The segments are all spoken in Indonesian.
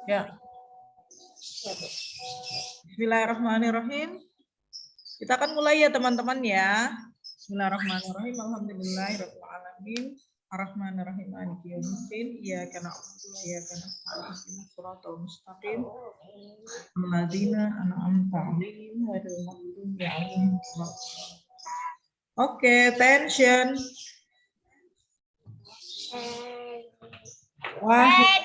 Ya. Bismillahirrahmanirrahim. Kita akan mulai ya teman-teman ya. Bismillahirrahmanirrahim. Alhamdulillahirabbil alamin. Arrahmanirrahim. Maliki yaumiddin. Iyyaka na'budu wa iyyaka nasta'in. Ihdinas siratal mustaqim. Alladzina an'amta 'alaihim ghairil maghdubi 'alaihim waladdallin. Oke, attention. Wahid.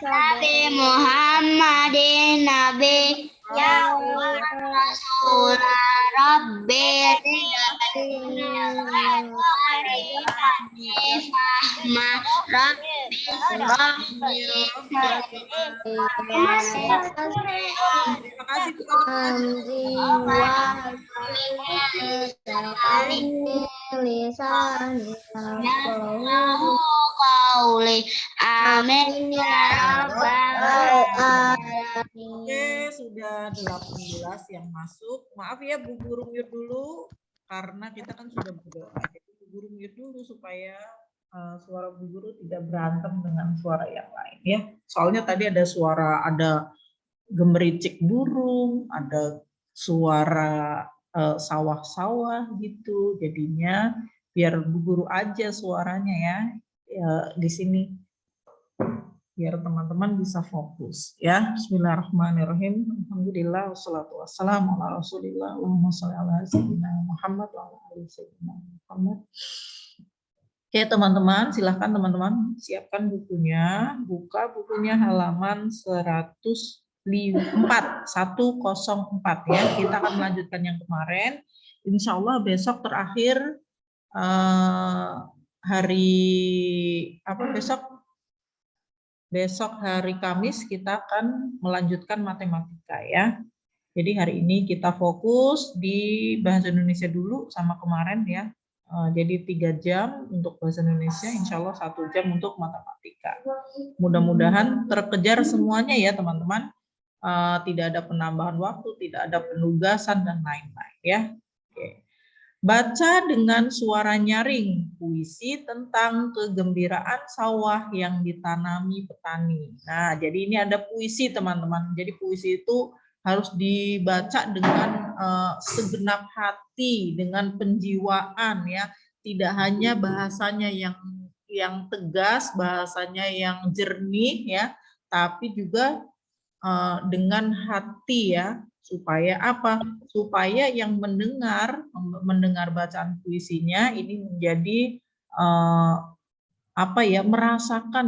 Nabi Muhammadin Nabi ya Rasul Rabbi fahma Rabbi amin ya rabbal alamin. Oke, sudah 18 yang masuk. Maaf ya Bu Guru mute dulu karena kita kan sudah berdoa. Jadi Bu Guru mute dulu supaya suara Bu Guru tidak berantem dengan suara yang lain ya. Soalnya tadi ada suara, ada gemericik burung, ada suara sawah-sawah gitu. Jadinya biar Bu Guru aja suaranya ya, di sini. Biar teman-teman bisa fokus ya. Bismillahirrahmanirrahim. Alhamdulillah wassalatu wassalamu ala Rasulillah. Allahumma shalli ala sayyidina Muhammad wa ala ali sayyidina Muhammad. Oke, teman-teman, silahkan teman-teman siapkan bukunya. Buka bukunya halaman 104 ya. Kita akan melanjutkan yang kemarin. Insya Allah besok terakhir besok hari Kamis kita akan melanjutkan matematika ya. Jadi hari ini kita fokus di bahasa Indonesia dulu sama kemarin ya. Jadi 3 jam untuk bahasa Indonesia, insya Allah 1 jam untuk matematika. Mudah-mudahan terkejar semuanya ya teman-teman. Tidak ada penambahan waktu, tidak ada penugasan dan lain-lain ya. Oke. Baca dengan suara nyaring puisi tentang kegembiraan sawah yang ditanami petani. Nah, jadi ini ada puisi teman-teman. Jadi puisi itu harus dibaca dengan segenap hati, dengan penjiwaan ya. Tidak hanya bahasanya yang tegas, bahasanya yang jernih ya, tapi juga dengan hati ya. Supaya apa? Supaya yang mendengar bacaan puisinya ini menjadi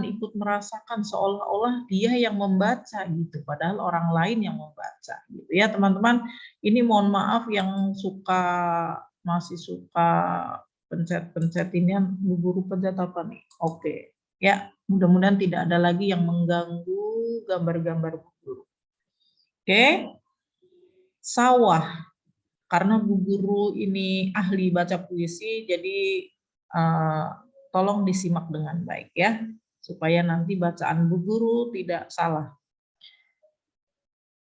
ikut merasakan seolah-olah dia yang membaca gitu, padahal orang lain yang membaca gitu ya teman-teman. Ini mohon maaf yang masih suka pencet ini, Bu Guru pencet apa nih? Oke ya, mudah-mudahan tidak ada lagi yang mengganggu gambar-gambar Bu Guru. Oke. Sawah, karena Bu Guru ini ahli baca puisi, jadi tolong disimak dengan baik ya, supaya nanti bacaan Bu Guru tidak salah.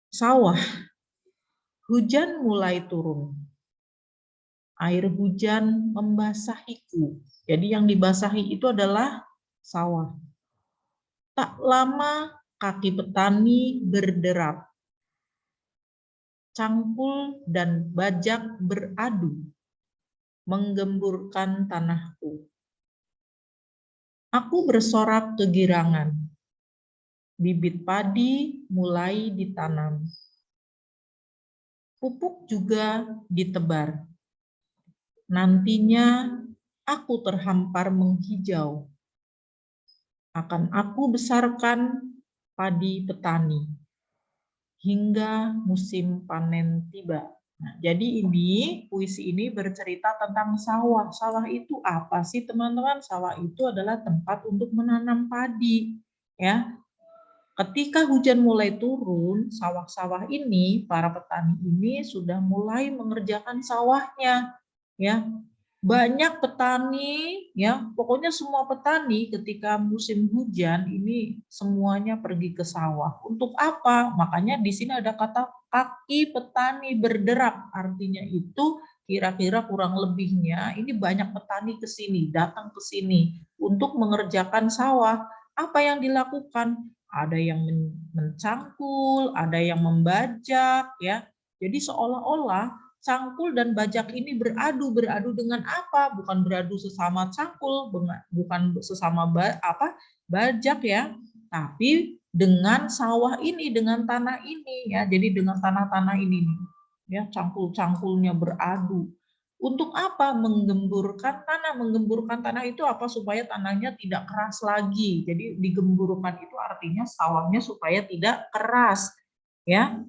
Sawah, hujan mulai turun. Air hujan membasahiku. Jadi yang dibasahi itu adalah sawah. Tak lama kaki petani berderap. Cangkul dan bajak beradu, menggemburkan tanahku. Aku bersorak kegirangan. Bibit padi mulai ditanam. Pupuk juga ditebar. Nantinya aku terhampar menghijau. Akan aku besarkan padi petani hingga musim panen tiba. Nah, jadi ini puisi ini bercerita tentang sawah. Sawah itu apa sih, teman-teman? Sawah itu adalah tempat untuk menanam padi, ya. Ketika hujan mulai turun, sawah-sawah ini, para petani ini sudah mulai mengerjakan sawahnya, ya. Banyak petani, ya, pokoknya semua petani ketika musim hujan ini semuanya pergi ke sawah. Untuk apa? Makanya di sini ada kata kaki petani berderap, artinya itu kira-kira kurang lebihnya ini banyak petani ke sini, datang ke sini untuk mengerjakan sawah. Apa yang dilakukan? Ada yang mencangkul, ada yang membajak, ya. Jadi seolah-olah cangkul dan bajak ini beradu dengan apa? Bukan beradu sesama cangkul, bukan sesama bajak ya, tapi dengan sawah ini, dengan tanah ini ya. Jadi dengan tanah-tanah ini nih, ya, cangkul-cangkulnya beradu. Untuk apa? Menggemburkan tanah. Menggemburkan tanah itu apa? Supaya tanahnya tidak keras lagi. Jadi digemburkan itu artinya sawahnya supaya tidak keras, ya.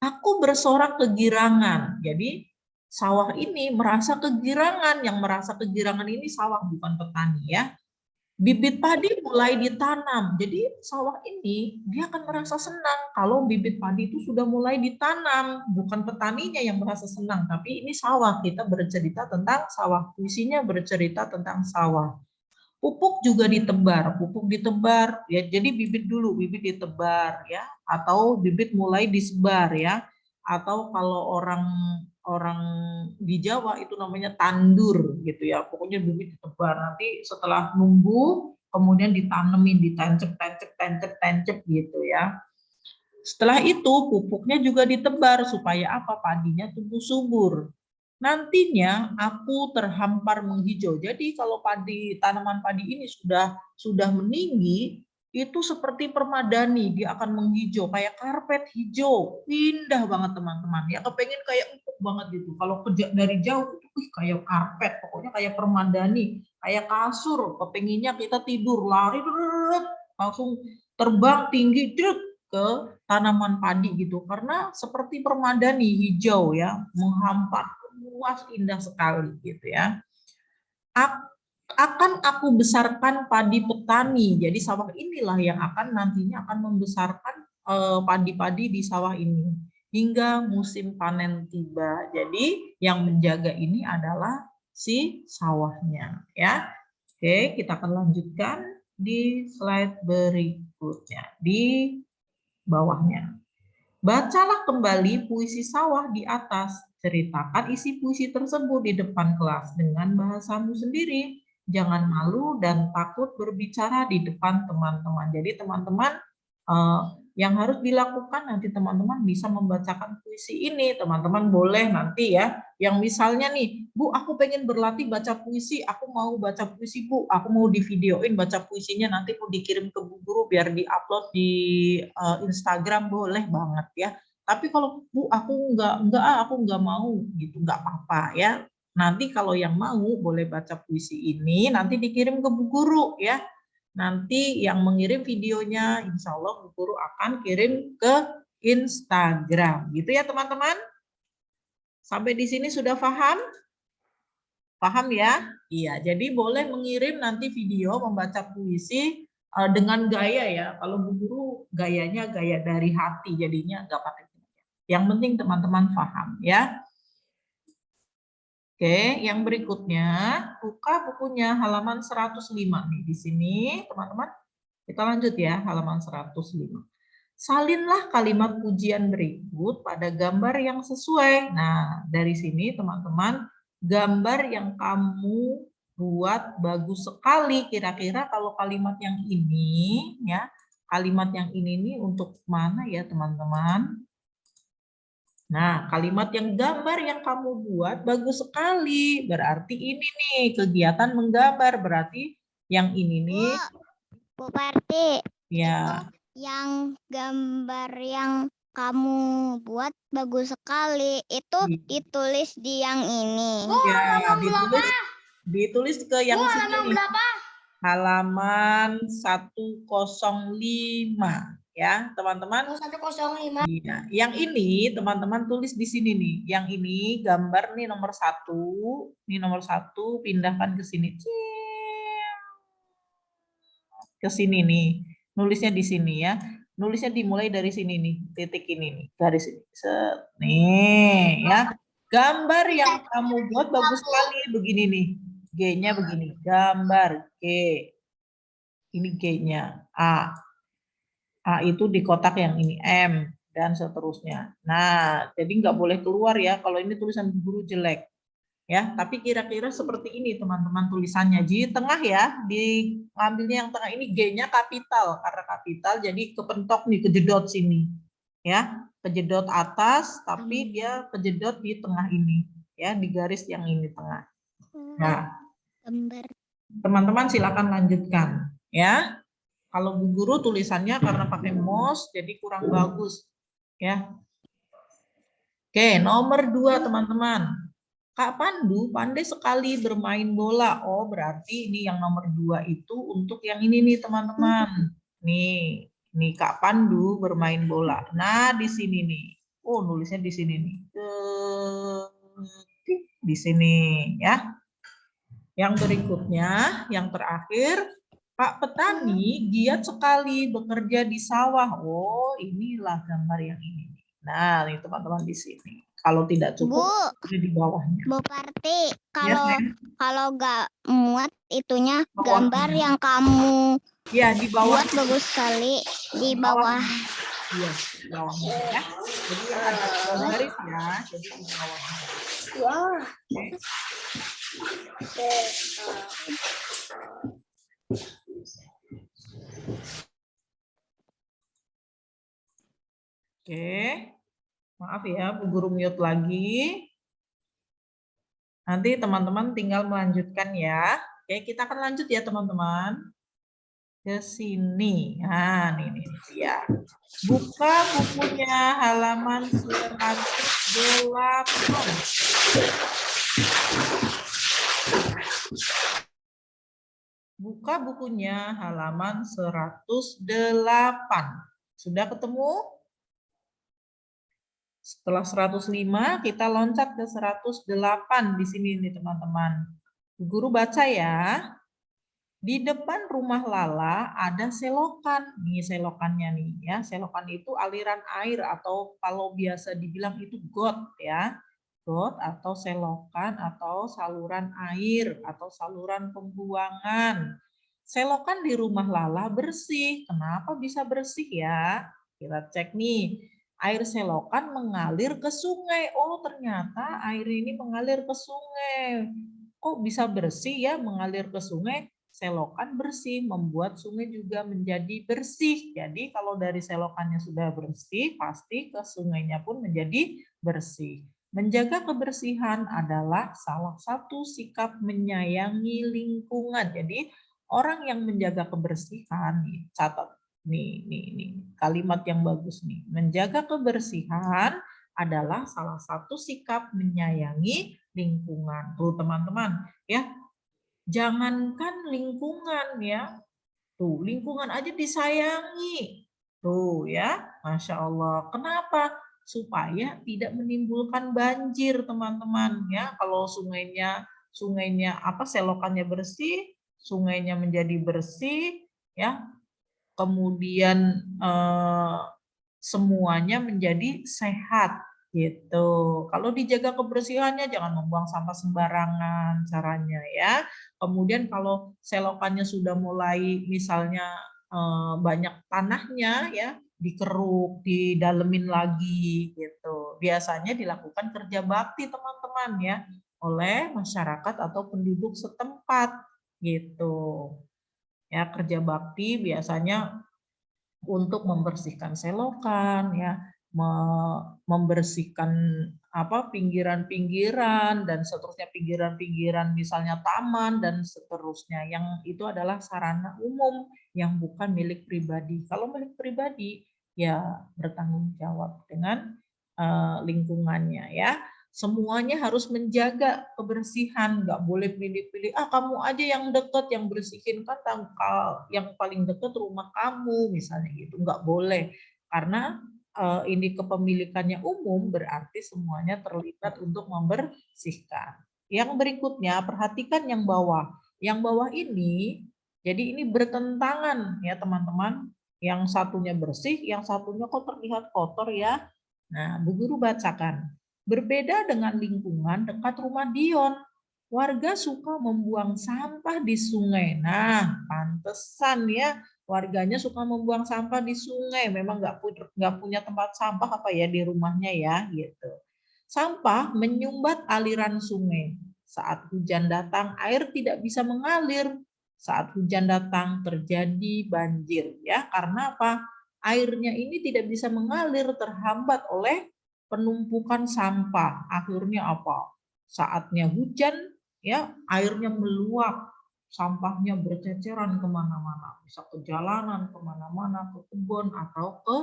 Aku bersorak kegirangan. Jadi sawah ini merasa kegirangan. Yang merasa kegirangan ini sawah, bukan petani ya. Bibit padi mulai ditanam. Jadi sawah ini dia akan merasa senang kalau bibit padi itu sudah mulai ditanam. Bukan petaninya yang merasa senang, tapi ini sawah. Kita bercerita tentang sawah. Puisinya bercerita tentang sawah. Pupuk juga ditebar, pupuk ditebar ya. Jadi bibit dulu, bibit ditebar ya, atau bibit mulai disebar ya. Atau kalau orang di Jawa itu namanya tandur gitu ya. Pokoknya bibit ditebar, nanti setelah numbuh kemudian ditanemin, ditancep gitu ya. Setelah itu pupuknya juga ditebar supaya apa? Padinya tumbuh subur. Nantinya aku terhampar menghijau. Jadi kalau tanaman padi ini sudah meninggi, itu seperti permadani, dia akan menghijau kayak karpet hijau. Indah banget teman-teman. Ya kepengen kayak empuk banget gitu. Kalau dari jauh itu kayak karpet, pokoknya kayak permadani, kayak kasur. Kepenginnya kita tidur, lari langsung terbang tinggi ke tanaman padi gitu. Karena seperti permadani hijau ya, menghampar luas, indah sekali gitu ya. Akan aku besarkan padi petani. Jadi sawah inilah yang nantinya akan membesarkan padi-padi di sawah ini hingga musim panen tiba. Jadi yang menjaga ini adalah si sawahnya ya. Oke, kita akan lanjutkan di slide berikutnya di bawahnya. Bacalah kembali puisi sawah di atas. Ceritakan isi puisi tersebut di depan kelas dengan bahasamu sendiri. Jangan malu dan takut berbicara di depan teman-teman. Jadi teman-teman yang harus dilakukan nanti teman-teman bisa membacakan puisi ini. Teman-teman boleh nanti ya, yang misalnya nih, Bu, aku pengen berlatih baca puisi, aku mau baca puisi Bu, aku mau divideoin baca puisinya, nanti mau dikirim ke Bu Guru biar diupload di Instagram, boleh banget ya. Tapi kalau Bu, aku nggak mau gitu, nggak apa-apa ya. Nanti kalau yang mau boleh baca puisi ini, nanti dikirim ke Bu Guru ya. Nanti yang mengirim videonya, insya Allah Bu Guru akan kirim ke Instagram. Gitu ya teman-teman? Sampai di sini sudah paham? Paham ya? Iya, jadi boleh mengirim nanti video membaca puisi dengan gaya ya. Kalau Bu Guru gayanya gaya dari hati, jadinya nggak pakai. Yang penting teman-teman paham ya. Oke, yang berikutnya buka bukunya halaman 105 nih di sini, teman-teman. Kita lanjut ya, halaman 105. Salinlah kalimat pujian berikut pada gambar yang sesuai. Nah, dari sini teman-teman, gambar yang kamu buat bagus sekali. Kira-kira kalau kalimat yang ini ya, kalimat yang ini nih untuk mana ya, teman-teman? Nah, kalimat yang gambar yang kamu buat bagus sekali. Berarti ini nih, kegiatan menggambar. Berarti yang ini nih. Bu Parti. Ya. Yang gambar yang kamu buat bagus sekali. Itu ditulis di yang ini. Ya, ditulis ke yang sini. Halaman 105. ya, teman-teman. 105. Iya, yang ini teman-teman tulis di sini nih. Yang ini gambar nih nomor 1, ini nomor 1, pindahkan ke sini. Ke sini nih. Nulisnya di sini ya. Nulisnya dimulai dari sini nih, titik ini nih, garis ini. Set. Nih, ya. Gambar yang kamu buat bagus sekali begini nih. G-nya begini. Gambar G. Ini G-nya. A. A itu di kotak yang ini M dan seterusnya. Nah, jadi nggak boleh keluar ya kalau ini tulisan guru jelek. Ya, tapi kira-kira seperti ini teman-teman tulisannya. Di tengah ya, di ngambilnya yang tengah ini G-nya kapital. Karena kapital jadi kepentok nih, kejedot sini. Ya, kejedot atas tapi dia kejedot di tengah ini. Ya, di garis yang ini tengah. Nah, Gambar. teman-teman silakan lanjutkan ya. Kalau Bu Guru tulisannya karena pakai mouse jadi kurang bagus ya. Oke, nomor 2 teman-teman. Kak Pandu pandai sekali bermain bola. Oh, berarti ini yang nomor 2 itu untuk yang ini nih teman-teman. Nih Kak Pandu bermain bola. Nah, di sini nih. Oh, nulisnya di sini nih. Di sini ya. Yang berikutnya, yang terakhir, Pak Petani giat sekali bekerja di sawah. Oh, inilah gambar yang ini. Nah, ini teman-teman di sini. Kalau tidak cukup, di bawahnya. Bu Parti, Ya, kalau nggak muat itunya bawahnya. gambar yang kamu Ya, di bawah. buat bagus sekali di bawah. Iya, di bawahnya ya. Jadi yang ada dua garis ya, jadi di bawahnya. Oke. Maaf ya, Bu Guru mute lagi. Nanti teman-teman tinggal melanjutkan ya. Oke, kita akan lanjut ya teman-teman. Ke sini. Nah, ini dia. Buka bukunya halaman 108. Buka bukunya halaman 108. Sudah ketemu? Setelah 105, kita loncat ke 108 di sini nih teman-teman. Guru baca ya. Di depan rumah Lala ada selokan. Nih selokannya nih ya. Selokan itu aliran air atau kalau biasa dibilang itu got ya. Got atau selokan atau saluran air atau saluran pembuangan. Selokan di rumah Lala bersih. Kenapa bisa bersih ya? Kita cek nih. Air selokan mengalir ke sungai. Oh, ternyata air ini mengalir ke sungai. Kok bisa bersih ya mengalir ke sungai? Selokan bersih, membuat sungai juga menjadi bersih. Jadi kalau dari selokannya sudah bersih, pasti ke sungainya pun menjadi bersih. Menjaga kebersihan adalah salah satu sikap menyayangi lingkungan. Jadi orang yang menjaga kebersihan, nih, catat nih kalimat yang bagus nih. Menjaga kebersihan adalah salah satu sikap menyayangi lingkungan. Tuh teman-teman, ya. Jangankan lingkungan ya. Tuh, lingkungan aja disayangi. Tuh ya, Masya Allah. Kenapa? Supaya tidak menimbulkan banjir, teman-teman ya. Kalau sungainya apa selokannya bersih, sungainya menjadi bersih ya. Kemudian semuanya menjadi sehat gitu. Kalau dijaga kebersihannya jangan membuang sampah sembarangan caranya ya. Kemudian kalau selokannya sudah mulai misalnya banyak tanahnya ya, dikeruk, didalemin lagi gitu. Biasanya dilakukan kerja bakti teman-teman ya oleh masyarakat atau penduduk setempat gitu. Ya, kerja bakti biasanya untuk membersihkan selokan ya, membersihkan apa pinggiran-pinggiran dan seterusnya, pinggiran-pinggiran misalnya taman dan seterusnya, yang itu adalah sarana umum yang bukan milik pribadi. Kalau milik pribadi ya bertanggung jawab dengan lingkungannya ya. semuanya harus menjaga kebersihan, nggak boleh pilih-pilih, kamu aja yang deket yang bersihin, kan tangkal yang paling deket rumah kamu misalnya gitu, nggak boleh, karena ini kepemilikannya umum berarti semuanya terlibat untuk membersihkan. Yang berikutnya perhatikan yang bawah. Yang bawah ini, jadi ini bertentangan ya teman-teman. Yang satunya bersih, yang satunya kok terlihat kotor ya. Nah, Bu Guru bacakan. Berbeda dengan lingkungan dekat rumah Dion, warga suka membuang sampah di sungai. Nah, pantesan ya warganya suka membuang sampah di sungai. Memang nggak punya tempat sampah apa ya di rumahnya ya gitu. Sampah menyumbat aliran sungai. Saat hujan datang, air tidak bisa mengalir. Saat hujan datang terjadi banjir ya. Karena apa? Airnya ini tidak bisa mengalir, terhambat oleh penumpukan sampah. Akhirnya apa? Saatnya hujan, ya airnya meluap, sampahnya berceceran kemana-mana, bisa ke jalanan, kemana-mana, ke kebun atau ke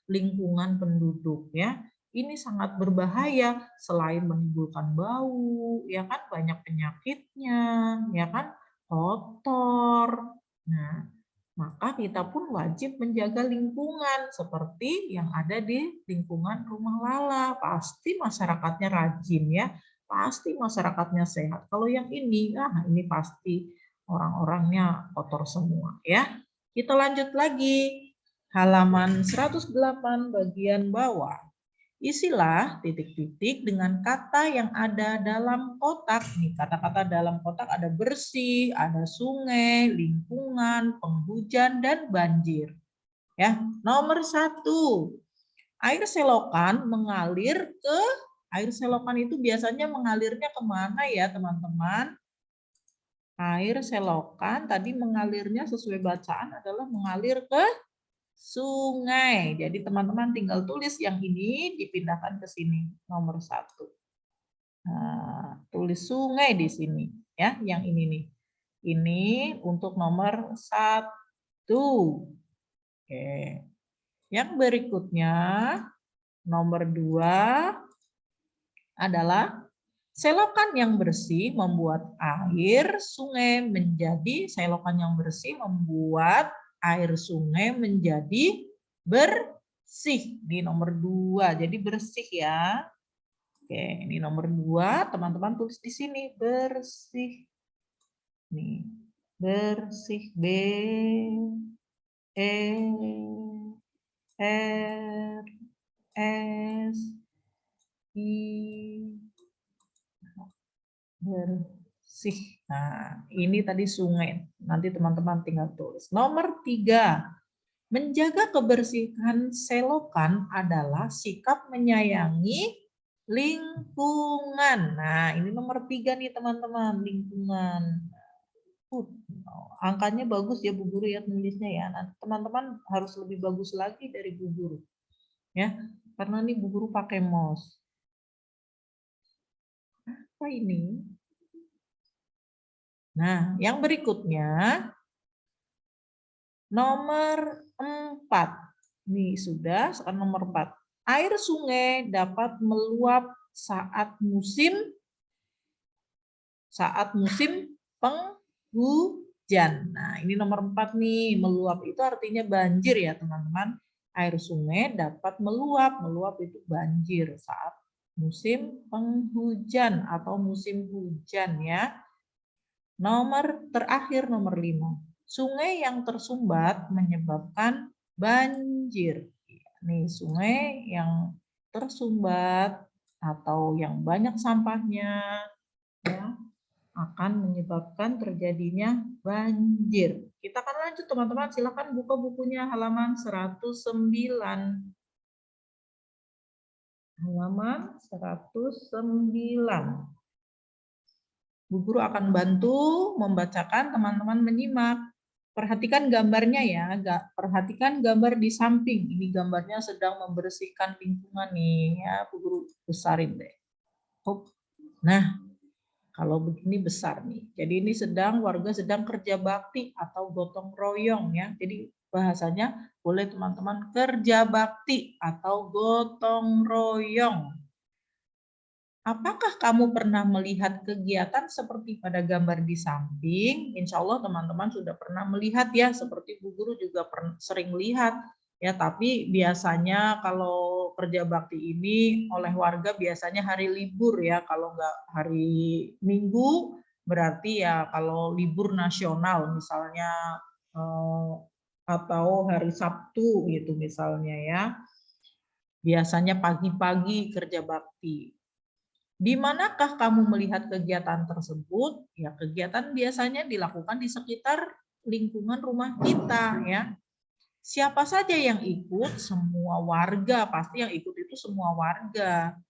lingkungan penduduk. Ya, ini sangat berbahaya. Selain menimbulkan bau, ya kan banyak penyakitnya, ya kan kotor. Nah, maka kita pun wajib menjaga lingkungan seperti yang ada di lingkungan rumah Lala. Pasti masyarakatnya rajin ya, pasti masyarakatnya sehat. Kalau yang ini, ini pasti orang-orangnya kotor semua ya. Kita lanjut lagi. Halaman 108 bagian bawah. Isilah titik-titik dengan kata yang ada dalam kotak. Nih, kata-kata dalam kotak ada bersih, ada sungai, lingkungan, penghujan, dan banjir. Ya, nomor 1. Air selokan mengalir ke, air selokan itu biasanya mengalirnya kemana ya teman-teman? Air selokan tadi mengalirnya sesuai bacaan adalah mengalir ke sungai. Jadi teman-teman tinggal tulis yang ini dipindahkan ke sini, nomor 1. Nah, tulis sungai di sini, ya, yang ini nih. Ini untuk nomor 1. Oke. Yang berikutnya, nomor 2 adalah selokan yang bersih membuat air sungai menjadi, selokan yang bersih membuat air sungai menjadi bersih. Di nomor 2, jadi bersih ya. Oke, ini nomor 2, teman-teman tulis di sini bersih. Nih, bersih, B E R S I, bersih. Nah, ini tadi sungai. Nanti teman-teman tinggal tulis. Nomor 3, menjaga kebersihan selokan adalah sikap menyayangi lingkungan. Nah, ini nomor 3 nih teman-teman, lingkungan. Angkanya bagus ya Bu Guru ya tulisnya ya. Nanti teman-teman harus lebih bagus lagi dari Bu Guru. Ya, karena nih Bu Guru pakai mouse. Apa ini? Nah, yang berikutnya nomor 4. Nih sudah, sekarang nomor 4. Air sungai dapat meluap saat musim penghujan. Nah, ini nomor 4 nih, meluap itu artinya banjir ya, teman-teman. Air sungai dapat meluap, meluap itu banjir saat musim penghujan atau musim hujan ya. Nomor terakhir, nomor 5. Sungai yang tersumbat menyebabkan banjir. Nih, sungai yang tersumbat atau yang banyak sampahnya ya, akan menyebabkan terjadinya banjir. Kita akan lanjut teman-teman, silakan buka bukunya halaman 109. Halaman 109. Bu Guru akan bantu membacakan, teman-teman menyimak. Perhatikan gambarnya ya, perhatikan gambar di samping. Ini gambarnya sedang membersihkan lingkungan nih ya, Bu Guru besarin deh. Nah, kalau begini besar nih. Jadi ini warga sedang kerja bakti atau gotong royong ya. Jadi bahasanya boleh teman-teman kerja bakti atau gotong royong. Apakah kamu pernah melihat kegiatan seperti pada gambar di samping? Insya Allah teman-teman sudah pernah melihat ya, seperti Bu Guru juga sering lihat. Ya, tapi biasanya kalau kerja bakti ini oleh warga biasanya hari libur ya, kalau nggak hari Minggu berarti ya kalau libur nasional misalnya atau hari Sabtu gitu misalnya ya. Biasanya pagi-pagi kerja bakti. Di manakah kamu melihat kegiatan tersebut? Ya, kegiatan biasanya dilakukan di sekitar lingkungan rumah kita ya. Siapa saja yang ikut? Semua warga, pasti yang ikut itu semua warga.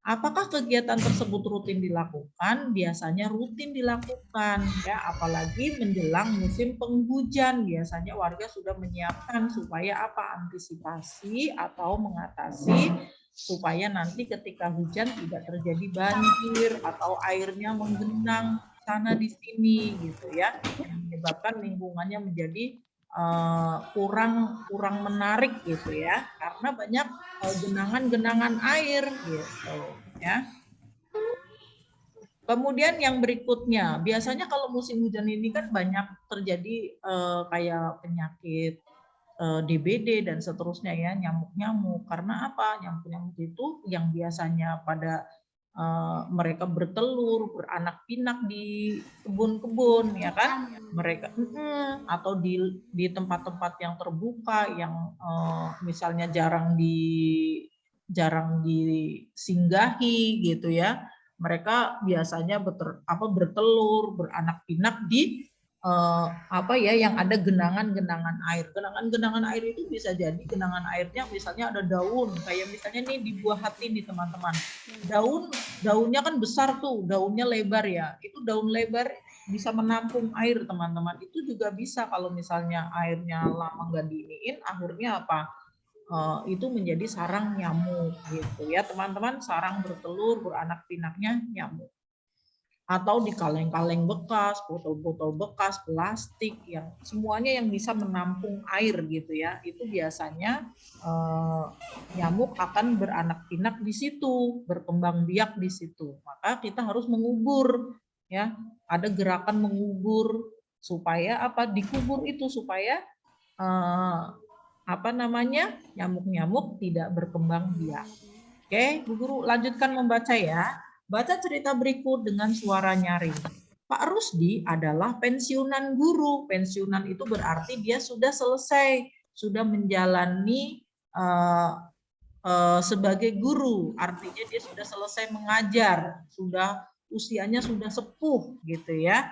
Apakah kegiatan tersebut rutin dilakukan? Biasanya rutin dilakukan ya, apalagi menjelang musim penghujan. Biasanya warga sudah menyiapkan supaya apa? Antisipasi atau mengatasi supaya nanti ketika hujan tidak terjadi banjir atau airnya menggenang sana di sini gitu ya, yang menyebabkan lingkungannya menjadi kurang menarik gitu ya, karena banyak genangan-genangan air gitu ya. Kemudian yang berikutnya, biasanya kalau musim hujan ini kan banyak terjadi kayak penyakit DBD dan seterusnya ya, nyamuk-nyamuk. Karena apa? Nyamuk-nyamuk itu yang biasanya pada mereka bertelur, beranak pinak di kebun-kebun ya kan, mereka atau di tempat-tempat yang terbuka yang misalnya jarang disinggahi gitu ya, mereka biasanya bertelur, beranak pinak di yang ada genangan-genangan air. Genangan-genangan air itu bisa jadi genangan airnya misalnya ada daun, kayak misalnya nih di buah hati nih teman-teman. Daunnya kan besar tuh, daunnya lebar ya. Itu daun lebar bisa menampung air teman-teman. Itu juga bisa kalau misalnya airnya lama nggak diiniin, akhirnya apa? Itu menjadi sarang nyamuk gitu ya teman-teman. Sarang bertelur, beranak pinaknya nyamuk. Atau di kaleng-kaleng bekas, botol-botol bekas, plastik, yang semuanya yang bisa menampung air gitu ya, itu biasanya nyamuk akan beranak pinak di situ, berkembang biak di situ. Maka kita harus mengubur ya, ada gerakan mengubur supaya apa? Dikubur itu supaya nyamuk-nyamuk tidak berkembang biak. Oke, Bu Guru lanjutkan membaca ya. Baca cerita berikut dengan suara nyaring. Pak Rusdi adalah pensiunan guru. Pensiunan itu berarti dia sudah selesai, sudah menjalani sebagai guru. Artinya dia sudah selesai mengajar, usianya sudah sepuh gitu ya.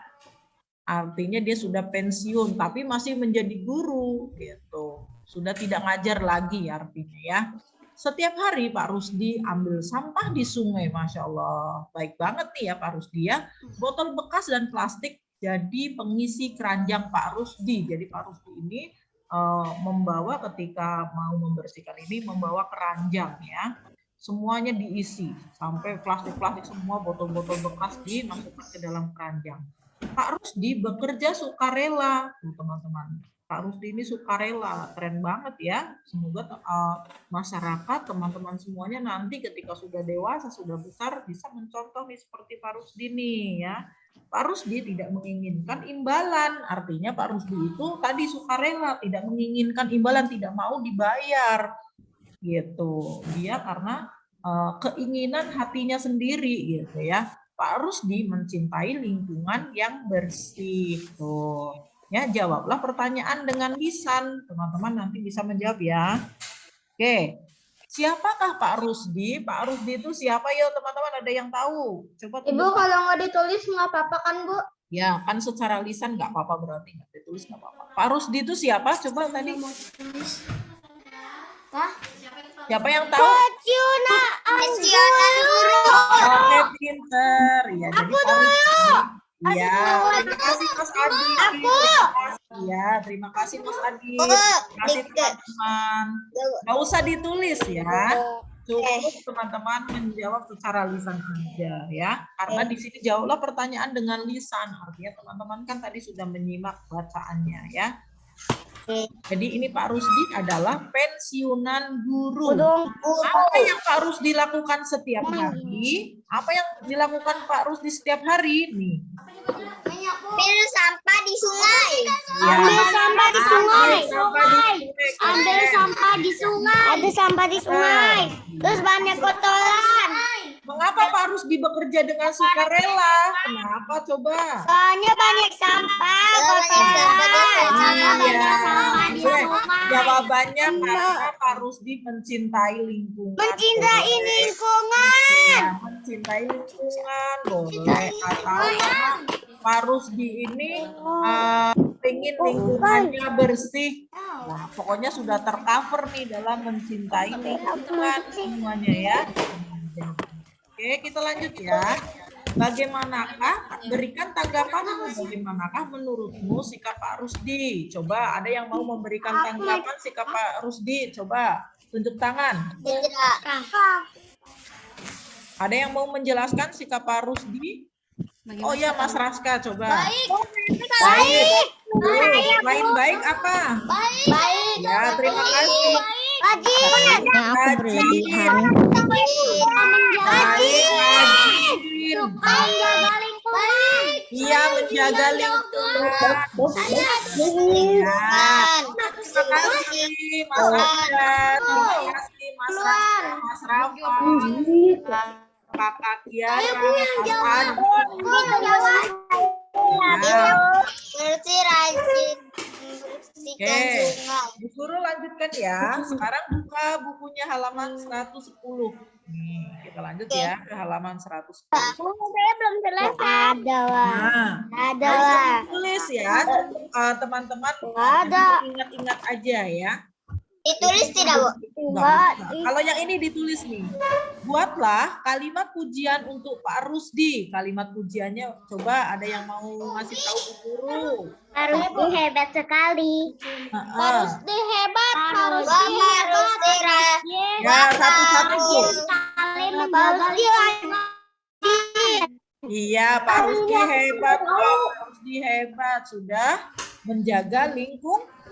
Artinya dia sudah pensiun, tapi masih menjadi guru gitu. Sudah tidak ngajar lagi artinya ya. Setiap hari Pak Rusdi ambil sampah di sungai, Masya Allah. Baik banget nih ya Pak Rusdi ya. Botol bekas dan plastik jadi pengisi keranjang Pak Rusdi. Jadi Pak Rusdi ini membawa ketika mau membersihkan ini, membawa keranjang ya. Semuanya diisi, sampai plastik-plastik semua, botol-botol bekas dimasukkan ke dalam keranjang. Pak Rusdi bekerja sukarela, teman-teman. Pak Rusdi ini sukarela, keren banget ya. Semoga masyarakat, teman-teman semuanya nanti ketika sudah dewasa, sudah besar, bisa mencontoh nih seperti Pak Rusdi nih ya. Pak Rusdi tidak menginginkan imbalan, artinya Pak Rusdi itu tadi sukarela, tidak menginginkan imbalan, tidak mau dibayar gitu. Dia karena keinginan hatinya sendiri gitu ya. Pak Rusdi mencintai lingkungan yang bersih tuh. Ya, jawablah pertanyaan dengan lisan. Teman-teman nanti bisa menjawab ya. Oke. Siapakah Pak Rusdi? Pak Rusdi itu siapa ya teman-teman? Ada yang tahu? Coba Ibu kalau nggak ditulis nggak apa-apa kan Bu? Ya, kan secara lisan nggak apa-apa berarti nggak ditulis nggak apa-apa. Pak Rusdi itu siapa? Coba tadi. Siapa yang tahu? Pensiunan guru. Oke, pinter. Ya, jadi Pak Rusdi. Iya, terima kasih Mas Adi. Iya, terima kasih Mas Adi. Terima kasih teman-teman. Nggak usah ditulis ya. Cukup teman-teman menjawab secara lisan saja ya. Karena di sini jawablah pertanyaan dengan lisan. Artinya teman-teman kan tadi sudah menyimak bacaannya ya. Jadi ini Pak Rusdi adalah pensiunan guru. Apa yang Pak Rusdi lakukan setiap hari? Apa yang dilakukan Pak Rusdi setiap hari? Nih. Ambil sampah di sungai. Ya. Ambil sampah di sungai. Ambil sampah di sungai. Ada sampah di sungai. Terus banyak kotoran. Mengapa Pak Rusdi bekerja dengan sukarela? Kenapa coba? Soalnya banyak sampah, kotoran. Iya. Jawabannya karena Pak Rusdi mencintai lingkungan. Mencintai lingkungan. Ya, mencintai lingkungan boleh, atau karena Pak Rusdi ini ingin lingkungannya bersih. Nah, pokoknya sudah tercover nih dalam mencintai lingkungan semuanya ya. Oke, kita lanjut ya. Bagaimanakah, berikan tanggapan bagaimanakah menurutmu sikap Pak Rusdi? Coba ada yang mau memberikan tanggapan sikap Pak Rusdi? Coba tunjuk tangan. Ada yang mau menjelaskan sikap Pak Rusdi? Oh ya, Mas Raska, coba. Baik. Lain baik apa? Baik. Ya, terima kasih. Rajin. Aku berlebihan. Menjaga lingkungan. Iya, menjaga lingkungan. Terima kasih, Mas Rafa. Terima kasih, Mas Rafa, Mas Rafa, Kakak Kiara, Mas Bersih rajin. Oke, Bu Guru lanjutkan ya. Sekarang buka bukunya halaman 110. Nih, kita lanjut ya ke halaman 110. Saya belum selesai. Ada lah. Nah, Ada harus lah. ditulis ya, teman-teman. Ada. Ingat-ingat aja ya. Ditulis tidak, Bu? Enggak usah. Kalau yang ini ditulis nih. Buatlah kalimat pujian untuk Pak Rusdi. Kalimat pujiannya coba ada yang mau ngasih tahu Bu Guru. Pak Rusdi hebat sekali. Pak Rusdi hebat. Pak Rusdi hebat. Ya, satu-satu. Pak Rusdi Iya, Pak Rusdi hebat. Pak Rusdi hebat. Sudah menjaga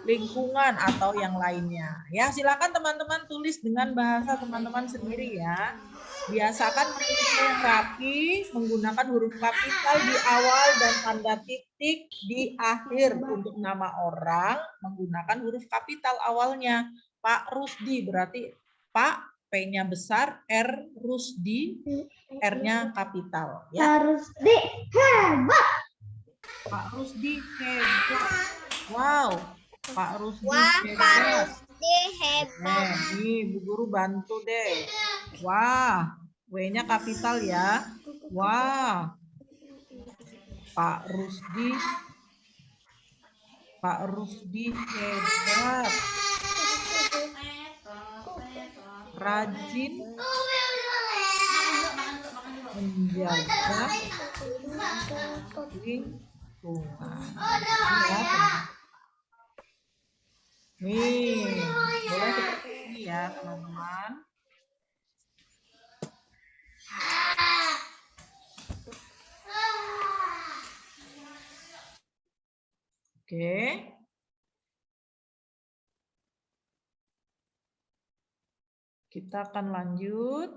lingkungan atau yang lainnya. Ya, silakan teman-teman tulis dengan bahasa teman-teman sendiri ya. Biasakan menulisnya yang rapi, menggunakan huruf kapital di awal dan tanda titik di akhir. Untuk nama orang, menggunakan huruf kapital awalnya. Pak Rusdi berarti Pak, P-nya besar, R Rusdi, R-nya kapital. Ya. Pak Rusdi hebat. Pak Rusdi hebat. Wow. Pak Rusdi Pak hebat. Rusdi hebat. Nih, Bu Guru bantu deh. Wah, W-nya kapital ya. Wah. Pak Rusdi hebat. Rajin menjaga lingkungan. Ya, nih, boleh seperti ini ya, teman-teman. Oke. Kita akan lanjut.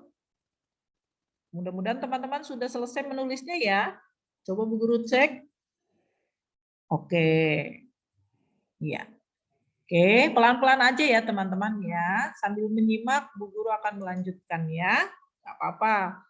Mudah-mudahan teman-teman sudah selesai menulisnya ya. Coba Bu Guru cek. Oke. Ya. Oke, pelan-pelan aja ya teman-teman ya. Sambil menyimak, Bu Guru akan melanjutkan ya. Nggak apa-apa.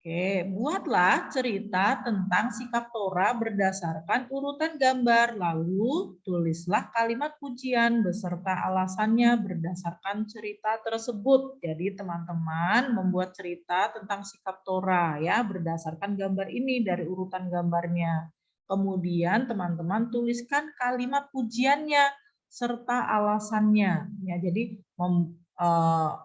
Oke, buatlah cerita tentang sikap Tora berdasarkan urutan gambar. Lalu tulislah kalimat pujian beserta alasannya berdasarkan cerita tersebut. Jadi teman-teman membuat cerita tentang sikap Tora ya berdasarkan gambar ini dari urutan gambarnya. Kemudian teman-teman tuliskan kalimat pujiannya serta alasannya. Ya, jadi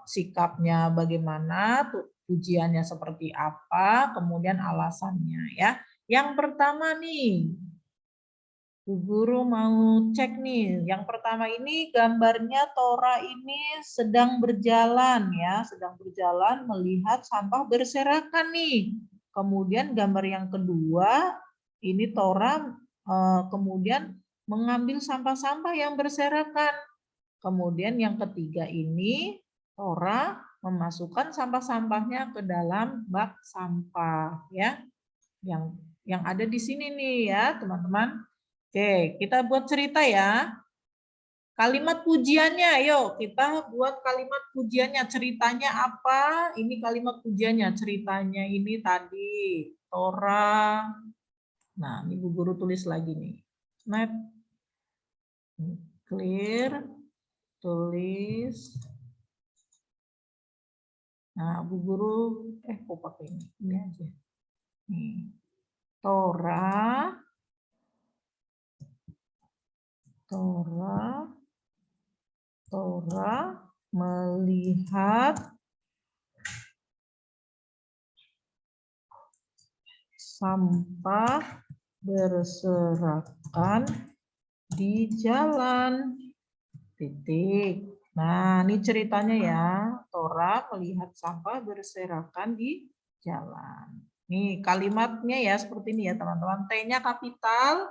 sikapnya bagaimana, pujiannya seperti apa, kemudian alasannya ya. Yang pertama nih, Bu Guru mau cek nih. Yang pertama ini gambarnya Tora ini sedang berjalan ya, sedang berjalan melihat sampah berserakan nih. Kemudian gambar yang kedua ini Tora kemudian mengambil sampah-sampah yang berserakan. Kemudian yang ketiga ini, Tora memasukkan sampah-sampahnya ke dalam bak sampah ya. Yang ada di sini nih ya, teman-teman. Oke, kita buat cerita ya. Kalimat pujiannya, yuk kita buat kalimat pujiannya. Ceritanya apa? Ini kalimat pujiannya. Ceritanya ini tadi Tora. Nah, ini Bu Guru tulis lagi nih. Snap, clear, tulis. Nah, Bu Guru, kok pakai ini aja. Nih, Tora melihat sampah berserakan di jalan. Titik. Nah, ini ceritanya ya. Tora melihat sampah berserakan di jalan. Nih, kalimatnya ya seperti ini ya, teman-teman. T-nya kapital,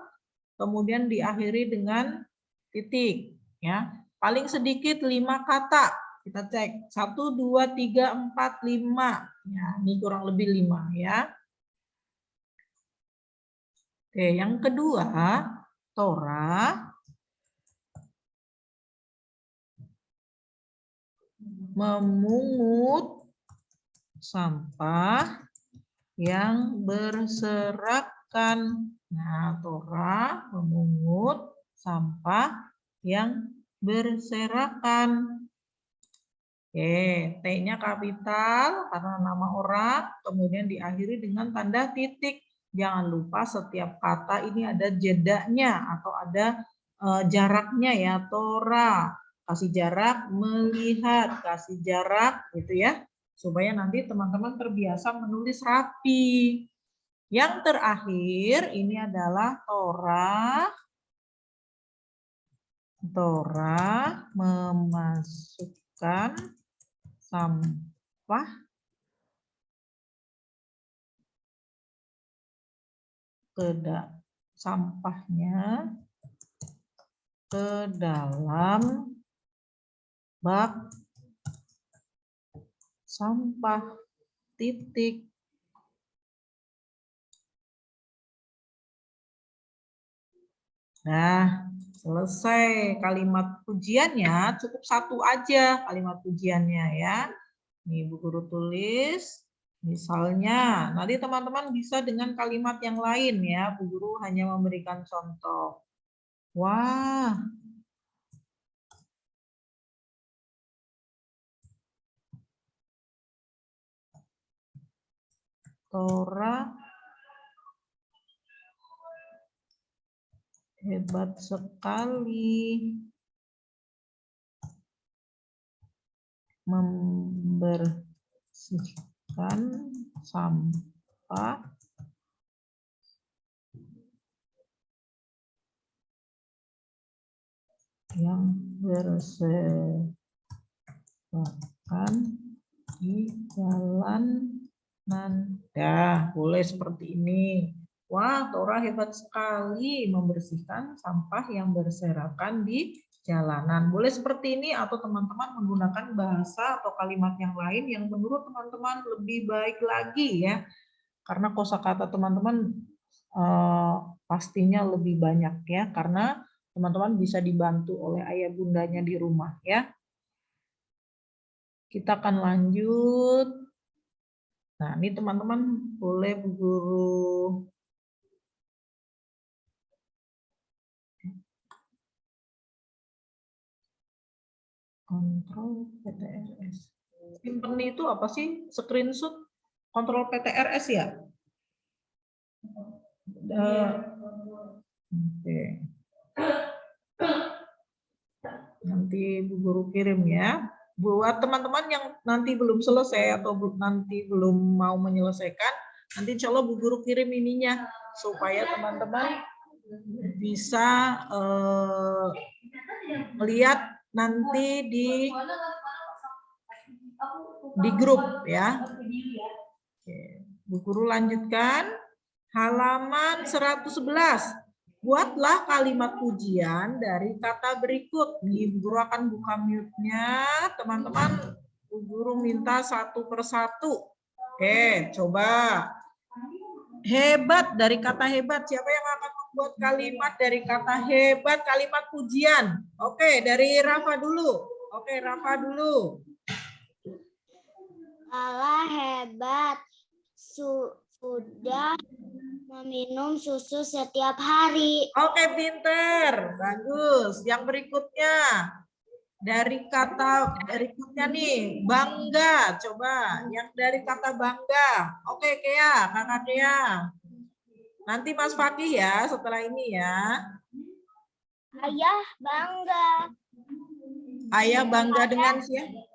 kemudian diakhiri dengan titik. Ya, paling sedikit 5 kata. Kita cek. 1, 2, 3, 4, 5. Ya, ini kurang lebih 5 ya. Oke, yang kedua, Tora memungut sampah yang berserakan. Nah, Tora memungut sampah yang berserakan. Oke, T-nya kapital karena nama orang, kemudian diakhiri dengan tanda titik. Jangan lupa setiap kata ini ada jedanya atau ada jaraknya ya. Tora kasih jarak, melihat kasih jarak gitu ya, supaya nanti teman-teman terbiasa menulis rapi. Yang terakhir ini adalah Tora memasukkan sampah sampahnya ke dalam bak sampah. Titik. Nah, selesai kalimat pujiannya, cukup satu aja kalimat pujiannya ya. Nih Bu Guru tulis, misalnya nanti teman-teman bisa dengan kalimat yang lain ya. Bu Guru hanya memberikan contoh. Wah, Tora hebat sekali membersihkan sampah yang berserakan di jalanan. Ya, boleh seperti ini. Wah, Tora hebat sekali membersihkan sampah yang berserakan di jalanan. Boleh seperti ini atau teman-teman menggunakan bahasa atau kalimat yang lain yang menurut teman-teman lebih baik lagi ya. Karena kosakata teman-teman pastinya lebih banyak ya, karena teman-teman bisa dibantu oleh ayah bundanya di rumah ya. Kita akan lanjut. Nah, ini teman-teman boleh Bu Guru kontrol PTRS. Simpen itu apa sih? Screenshot kontrol PTRS ya? Oke. Nanti Bu Guru kirim ya. Buat teman-teman yang nanti belum selesai atau nanti belum mau menyelesaikan, nanti insya Allah Bu Guru kirim ininya supaya teman-teman bisa melihat nanti di grup ya. Oke. Bu Guru lanjutkan halaman 111. Buatlah kalimat pujian dari kata berikut. Nih, Bu Guru akan buka mute-nya. Teman-teman, Bu Guru minta satu persatu. Oke, coba. Hebat, dari kata hebat. Siapa yang akan membuat kalimat dari kata hebat, kalimat pujian? Oke, dari Rafa dulu. Oke, Rafa dulu. Lala hebat. Sudah meminum susu setiap hari. Oke, pinter. Bagus. Yang berikutnya. Dari kata berikutnya nih, bangga. Coba yang dari kata bangga. Oke, Kea, Kakak Kea. Nanti Mas Fakih ya setelah ini ya. Ayah bangga. Ayah bangga dengan siapa?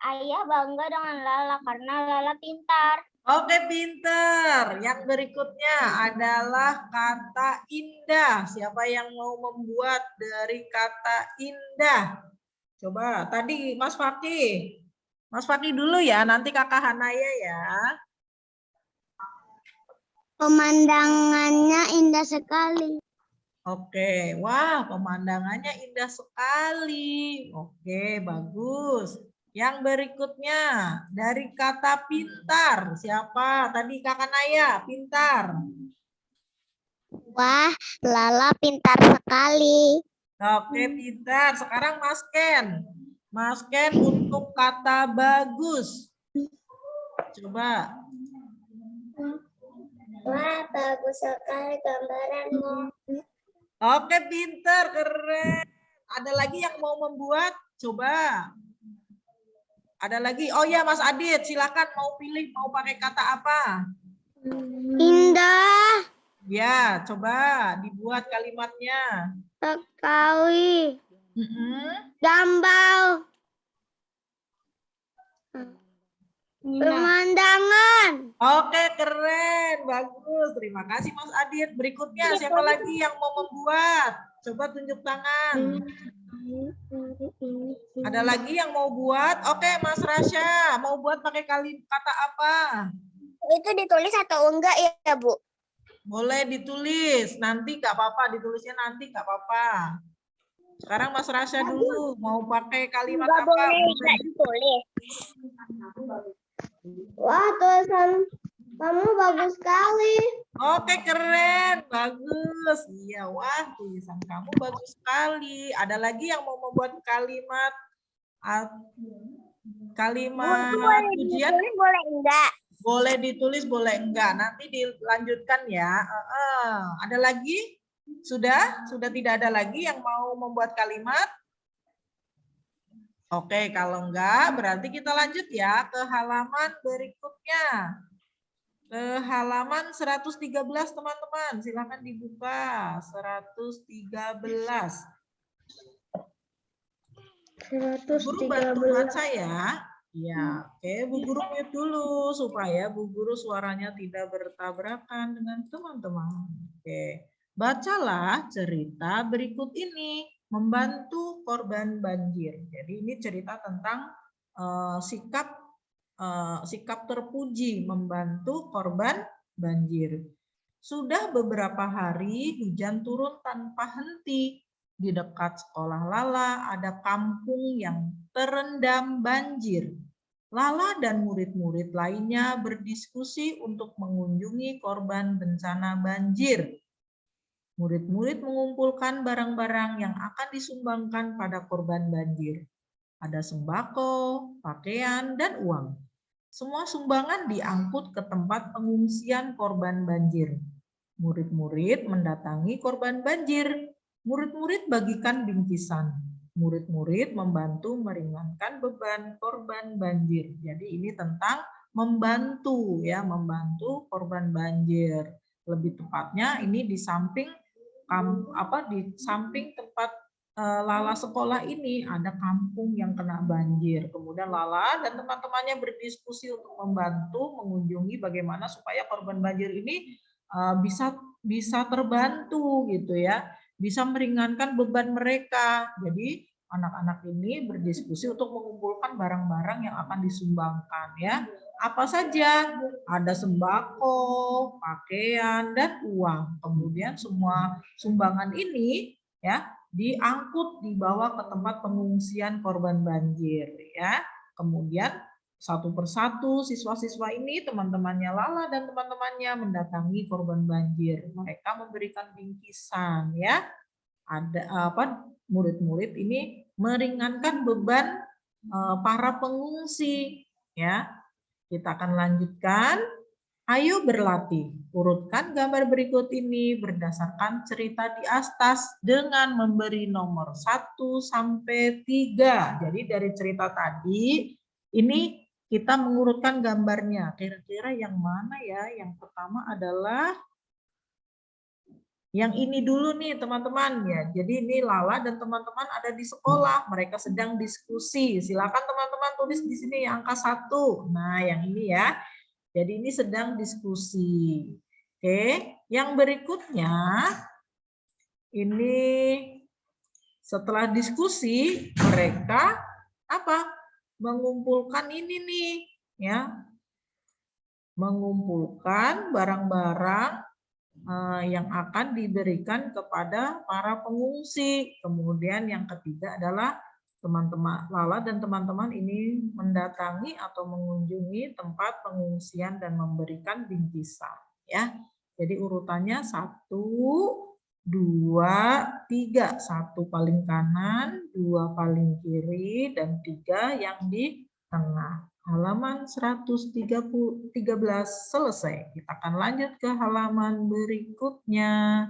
Ayah bangga dengan Lala karena Lala pintar. Oke, pinter. Yang berikutnya adalah kata indah. Siapa yang mau membuat dari kata indah? Coba, tadi Mas Fakih. Mas Fakih dulu ya, nanti Kakak Hanaya ya. Pemandangannya indah sekali. Oke, wah pemandangannya indah sekali. Oke, bagus. Yang berikutnya, dari kata pintar. Siapa? Tadi Kakak Naya, pintar. Wah, Lala pintar sekali. Oke, pintar. Sekarang Mas Ken. Mas Ken untuk kata bagus. Coba. Wah, bagus sekali gambaranmu. Oke, pintar, keren. Ada lagi yang mau membuat? Coba. Ada lagi? Oh ya, Mas Adit, silakan mau pilih mau pakai kata apa? Indah Ya, coba dibuat kalimatnya. sekali. Gambar. Pemandangan. Oke, keren. Bagus. Terima kasih Mas Adit. Berikutnya siapa lagi yang mau membuat? Coba tunjuk tangan. Ada lagi yang mau buat? Oke, Mas Rasya, mau buat pakai kata apa? Itu ditulis atau enggak ya, Bu? Boleh ditulis. Nanti nggak apa-apa, ditulisnya nanti nggak apa-apa. Sekarang Mas Rasya dulu, mau pakai kalimat Enggak apa? boleh, enggak ditulis. Wah, tulisan kamu bagus sekali. Oke, keren. Bagus. Iya, wah, tulisan kamu bagus sekali. Ada lagi yang mau membuat kalimat pujian? Boleh enggak? Boleh ditulis, boleh enggak. Nanti dilanjutkan ya. Ada lagi? Sudah? Sudah tidak ada lagi yang mau membuat kalimat? Oke, kalau enggak berarti kita lanjut ya ke halaman berikutnya. Ke halaman 113 teman-teman. Silakan dibuka. 113. Guru bantu baca ya. Ya, oke. Bu Guru mute dulu supaya Bu Guru suaranya tidak bertabrakan dengan teman-teman. Oke. Bacalah cerita berikut ini. Membantu korban banjir. Jadi ini cerita tentang sikap terpuji membantu korban banjir. Sudah beberapa hari hujan turun tanpa henti. Di dekat sekolah Lala ada kampung yang terendam banjir. Lala dan murid-murid lainnya berdiskusi untuk mengunjungi korban bencana banjir. Murid-murid mengumpulkan barang-barang yang akan disumbangkan pada korban banjir. Ada sembako, pakaian, dan uang. Semua sumbangan diangkut ke tempat pengungsian korban banjir. Murid-murid mendatangi korban banjir. Murid-murid bagikan bingkisan. Murid-murid membantu meringankan beban korban banjir. Jadi ini tentang membantu ya, membantu korban banjir. Lebih tepatnya ini di samping tempat Lala sekolah ini ada kampung yang kena banjir. Kemudian Lala dan teman-temannya berdiskusi untuk membantu mengunjungi bagaimana supaya korban banjir ini bisa terbantu gitu ya, bisa meringankan beban mereka. Jadi anak-anak ini berdiskusi untuk mengumpulkan barang-barang yang akan disumbangkan ya. apa saja? Ada sembako, pakaian, dan uang. Kemudian semua sumbangan ini ya diangkut dibawa ke tempat pengungsian korban banjir ya. Kemudian satu persatu siswa-siswa ini, teman-temannya Lala dan teman-temannya mendatangi korban banjir. Mereka memberikan bingkisan ya. Ada murid-murid ini meringankan beban para pengungsi ya. Kita akan lanjutkan. Ayo berlatih. Urutkan gambar berikut ini berdasarkan cerita di atas dengan memberi nomor 1 sampai 3. Jadi dari cerita tadi ini kita mengurutkan gambarnya. Kira-kira yang mana ya? Yang pertama adalah yang ini dulu nih teman-teman ya. Jadi ini Lala dan teman-teman ada di sekolah. Mereka sedang diskusi. Silakan teman-teman tulis di sini angka 1. Nah yang ini ya. Jadi ini sedang diskusi. Oke, yang berikutnya ini setelah diskusi mereka apa? Mengumpulkan ini nih, ya. Mengumpulkan barang-barang yang akan diberikan kepada para pengungsi. Kemudian yang ketiga adalah teman-teman Lala dan teman-teman ini mendatangi atau mengunjungi tempat pengungsian dan memberikan bingkisan ya. Jadi urutannya 1, 2, 3. 1 paling kanan, 2 paling kiri, dan 3 yang di tengah. Halaman 113 selesai. Kita akan lanjut ke halaman berikutnya.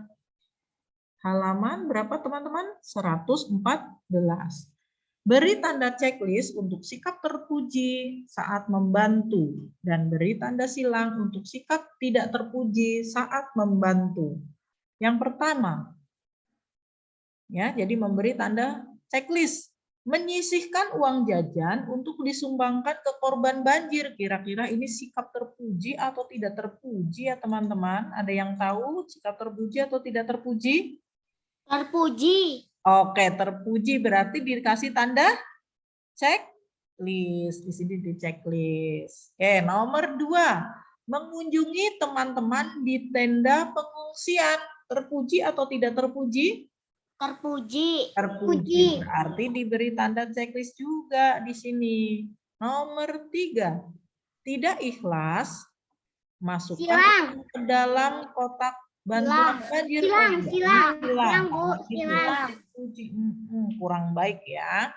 Halaman berapa teman-teman? 114. Beri tanda checklist untuk sikap terpuji saat membantu dan beri tanda silang untuk sikap tidak terpuji saat membantu. Yang pertama, ya, jadi memberi tanda checklist, menyisihkan uang jajan untuk disumbangkan ke korban banjir. Kira-kira ini sikap terpuji atau tidak terpuji ya teman-teman? Ada yang tahu sikap terpuji atau tidak terpuji? Terpuji. Oke, terpuji berarti dikasih tanda checklist. Di sini di checklist. Oke, nomor 2. Mengunjungi teman-teman di tenda pengungsian. Terpuji atau tidak terpuji? Terpuji. Terpuji. Berarti diberi tanda checklist juga di sini. Nomor 3. Tidak ikhlas masukkan ke dalam kotak bantuan banjir. Silang, Bu. Kurang baik ya.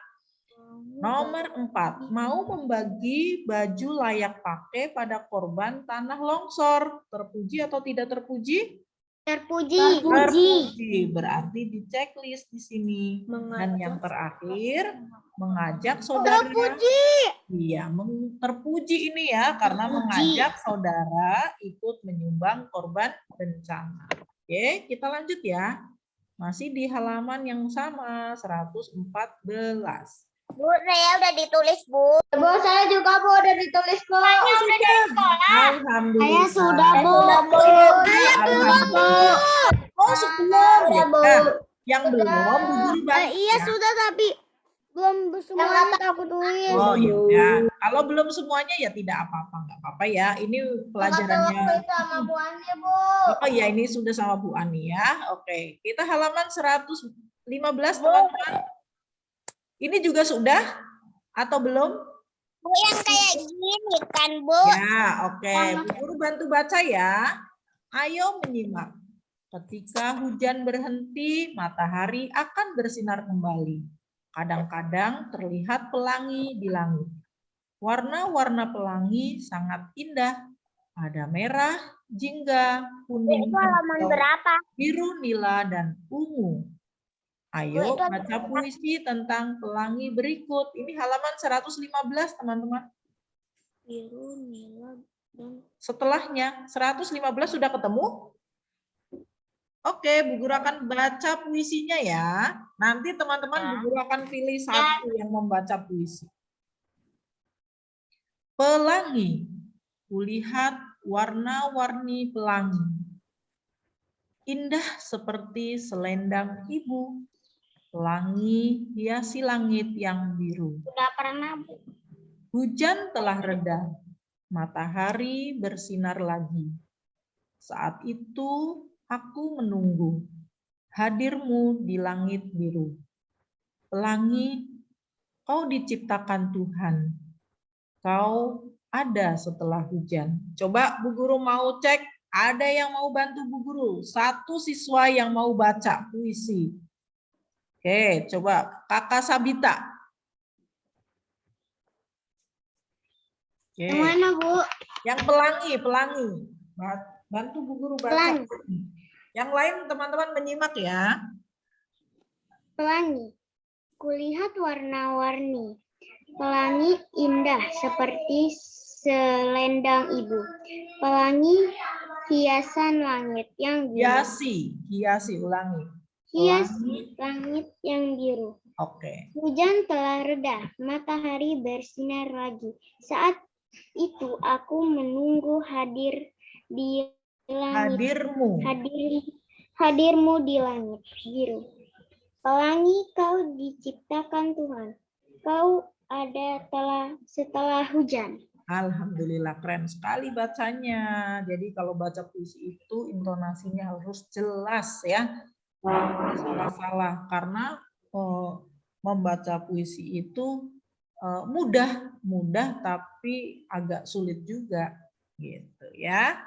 Nomor 4, mau membagi baju layak pakai pada korban tanah longsor. Terpuji atau tidak terpuji? Terpuji. Terpuji. Berarti di checklist di sini. Dan yang terakhir, mengajak saudara. Iya, terpuji ini ya, karena mengajak saudara ikut menyumbang korban bencana. Oke, kita lanjut ya. Masih di halaman yang sama, 114. Bu, saya udah ditulis, Bu. Bu, saya juga, Bu, udah ditulis, Bu. Saya udah dari sekolah. Alhamdulillah. Saya sudah, Bu. Alhamdulillah. Oh, sebelum ya. Nah, yang belum, Bu Guru bantu Iya, ya. sudah, tapi belum semuanya aku tulis. Oh ya udah. Kalau belum semuanya ya tidak apa-apa, nggak apa-apa ya. Ini pelajarannya. Sama Bu Ani, Bu. Oh ya, ini sudah sama Bu Ani ya. Oke, kita halaman 115 teman-teman. Ini juga sudah atau belum? Bu, yang kayak gini kan, Bu? Ya, oke. Bu Guru bantu baca ya. Ayo menyimak. Ketika hujan berhenti, matahari akan bersinar kembali. Kadang-kadang terlihat pelangi di langit. Warna-warna pelangi sangat indah. Ada merah, jingga, kuning, hijau, biru, nila, dan ungu. Ayo baca puisi tentang pelangi berikut. Ini halaman 115, teman-teman. Biru, nila, dan... Setelahnya, 115 sudah ketemu? Oke, Bu Guru akan baca puisinya ya. Nanti teman-teman Bu Guru akan pilih satu yang membaca puisi. Pelangi. Kulihat warna-warni pelangi. Indah seperti selendang ibu. Pelangi hiasi langit yang biru. Sudah pernah, Bu. Hujan telah reda. matahari bersinar lagi. Saat itu aku menunggu hadirmu di langit biru. Pelangi, kau diciptakan Tuhan. Kau ada setelah hujan. Coba Bu Guru mau cek, ada yang mau bantu Bu Guru? Satu siswa yang mau baca puisi. Oke, coba Kakak Sabita. Oke. Yang mana, Bu? Yang pelangi. Bantu Bu Guru baca. Pelangi. Yang lain teman-teman menyimak ya. Pelangi. Kulihat warna-warni. Pelangi indah seperti selendang ibu. Pelangi hiasan langit yang biru. Hiasi, ulangi. Hias Pelangi. langit yang biru. Oke. Hujan telah reda, matahari bersinar lagi. Saat itu aku menunggu hadir di langit. Hadirmu di langit biru. Pelangi, kau diciptakan Tuhan. Kau ada setelah hujan. Alhamdulillah, keren sekali bacanya. Jadi kalau baca puisi itu intonasinya harus jelas ya. Salah-salah karena membaca puisi itu mudah tapi agak sulit juga gitu ya.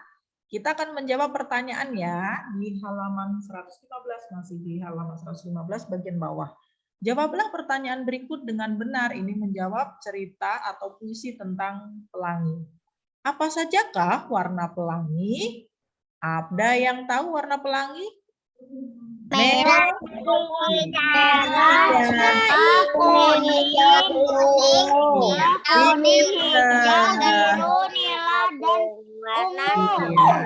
Kita akan menjawab pertanyaan ya di halaman 115, masih di halaman 115 bagian bawah. Jawablah pertanyaan berikut dengan benar. Ini menjawab cerita atau puisi tentang pelangi. Apa sajakah warna pelangi? Ada yang tahu warna pelangi? Merah, kuning, hijau, biru, nila, dan ungu.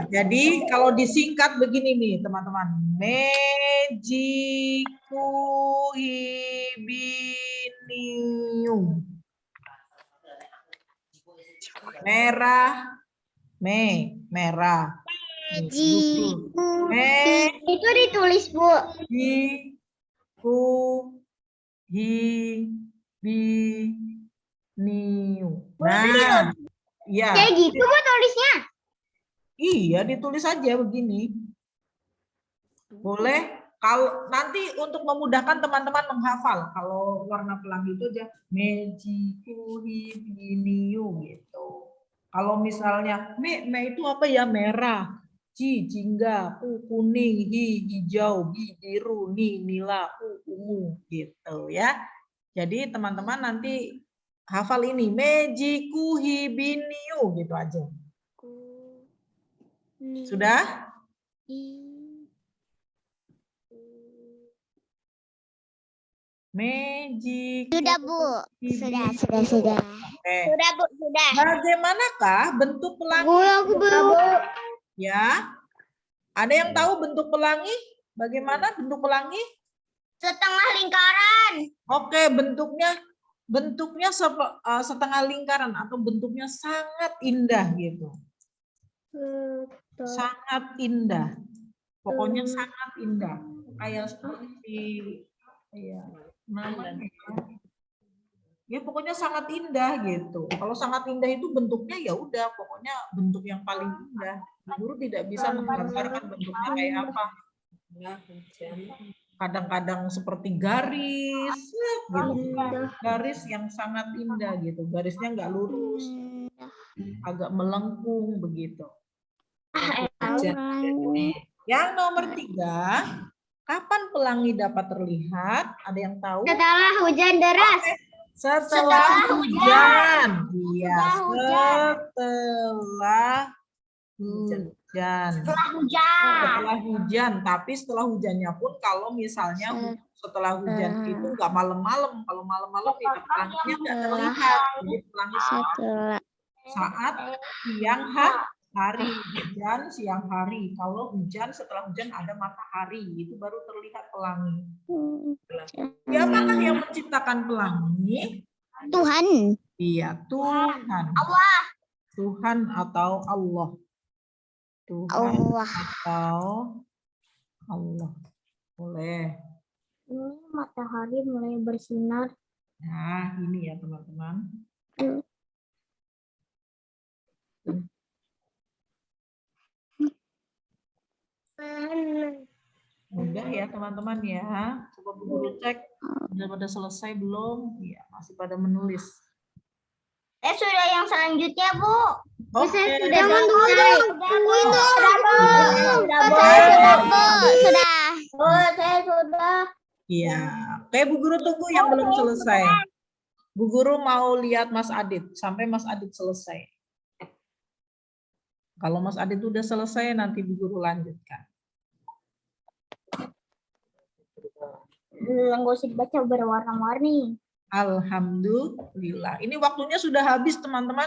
Jadi kalau disingkat begini nih teman-teman. Mejikuhibinium. Merah, merah. Itu ditulis, Bu. Nah, ya. Kayak gitu, Bu, tulisnya. Iya, ditulis aja begini. Boleh. Kalau nanti untuk memudahkan teman-teman menghafal, kalau warna pelangi itu aja mejikuhibinium gitu. Kalau misalnya me itu apa ya? Merah, jingga, kuning, hijau, biru, nila, ungu gitu ya. Jadi teman-teman nanti hafal ini mejikuhibinium gitu aja. Sudah? Sudah, Bu. Sudah. Oke. Sudah, Bu, sudah. Bagaimanakah bentuk pelangi? Bu, aku belum. Ya. Ada yang tahu bentuk pelangi? Bagaimana bentuk pelangi? Setengah lingkaran. Oke, bentuknya setengah lingkaran atau bentuknya sangat indah gitu. Sangat indah. Pokoknya sangat indah. Kayak seperti namanya. Ya pokoknya sangat indah gitu. Kalau sangat indah itu bentuknya ya udah pokoknya bentuk yang paling indah. Guru tidak bisa menggambarkan bentuknya kayak apa. Kadang-kadang seperti garis gitu. Garis yang sangat indah gitu. Garisnya nggak lurus. Agak melengkung begitu. Yang nomor 3, kapan pelangi dapat terlihat? Ada yang tahu? Setelah hujan deras. Setelah hujan. Iya, setelah hujan. Tapi setelah hujannya pun kalau misalnya setelah hujan itu nggak malam-malam. Kalau malam-malam itu pelanginya nggak terlihat. Jadi pelangi saat siang hari, hujan siang hari. Kalau hujan setelah hujan ada matahari, itu baru terlihat pelangi. Siapakah yang menciptakan pelangi? Tuhan. Iya, Tuhan. Allah. Tuhan atau Allah. Tuhan atau Allah. Boleh. Ini matahari mulai bersinar. Nah, ini ya teman-teman. ya teman-teman ya. Coba Bu Guru cek sudah pada selesai belum? Iya, masih pada menulis. Sudah yang selanjutnya, Bu. Oke. Jangan dulu. Tungguin dong. Sudah. Oh, saya sudah. Iya. Oke, Bu Guru tunggu yang belum selesai. Bu Guru mau lihat Mas Adit sampai Mas Adit selesai. Kalau Mas Adit udah selesai, nanti Bu Guru lanjutkan. Nggak usah dibaca berwarna-warni. Alhamdulillah. Ini waktunya sudah habis, teman-teman.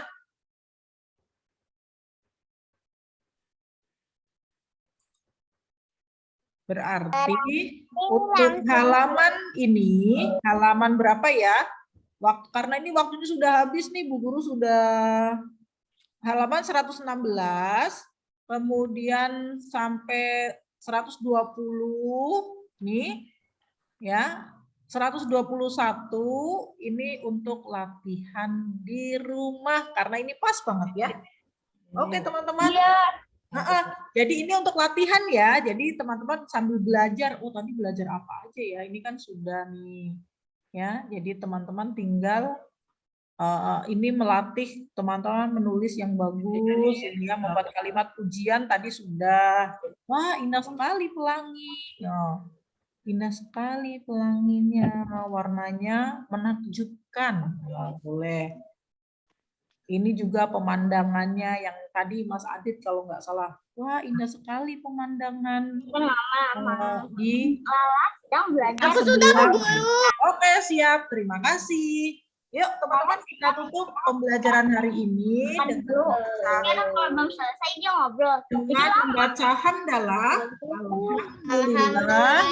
Berarti untuk halaman ini, halaman berapa ya? Karena ini waktunya sudah habis nih, Bu Guru sudah halaman 116, kemudian sampai 120 nih, ya. 121 ini untuk latihan di rumah karena ini pas banget ya. Oke teman-teman. Jadi ini untuk latihan ya. Jadi teman-teman sambil belajar. Oh tadi belajar apa aja ya? Ini kan sudah nih. Ya. Jadi teman-teman tinggal ini melatih teman-teman menulis yang bagus. Ya, membuat kalimat pujian tadi sudah. Wah indah sekali pelangi. Oh. Indah sekali pelanginya, warnanya menakjubkan. Ya, boleh. Ini juga pemandangannya yang tadi Mas Adit kalau nggak salah. Wah, indah sekali pemandangan. Aku sudah, Bu Guru. Oke, siap. Terima kasih. Yuk, teman-teman kita tutup pembelajaran hari ini Karena kalau belum selesai dia ngobrol. dengan membaca hamdalah. Alhamdulillah.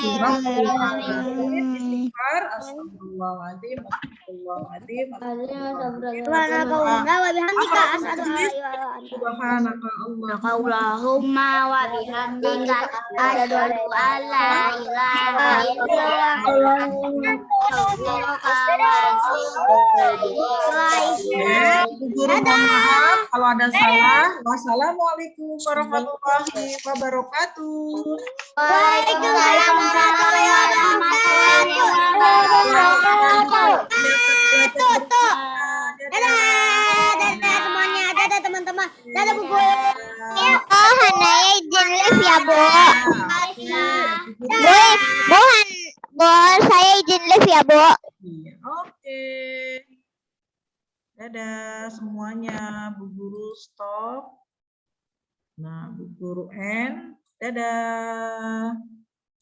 Istighfar. Astagfirullahaladzim. Astagfirullahaladzim. Subhanaka Allahumma wa bihamdika asyhadu an la ilaha illa Bu Guru mohon maaf kalau ada salah. Wassalamualaikum warahmatullahi wabarakatuh. Waalaikumsalam warahmatullahi wabarakatuh. Dadah semuanya. Dadah teman-teman. Dadah Bu Guru. Oh, Hanaya izin live ya, Bu. Bu, saya izin live ya, Bu. Iya, oke. Dadah semuanya. Bu Guru stop. Nah, Bu Guru end. Dadah.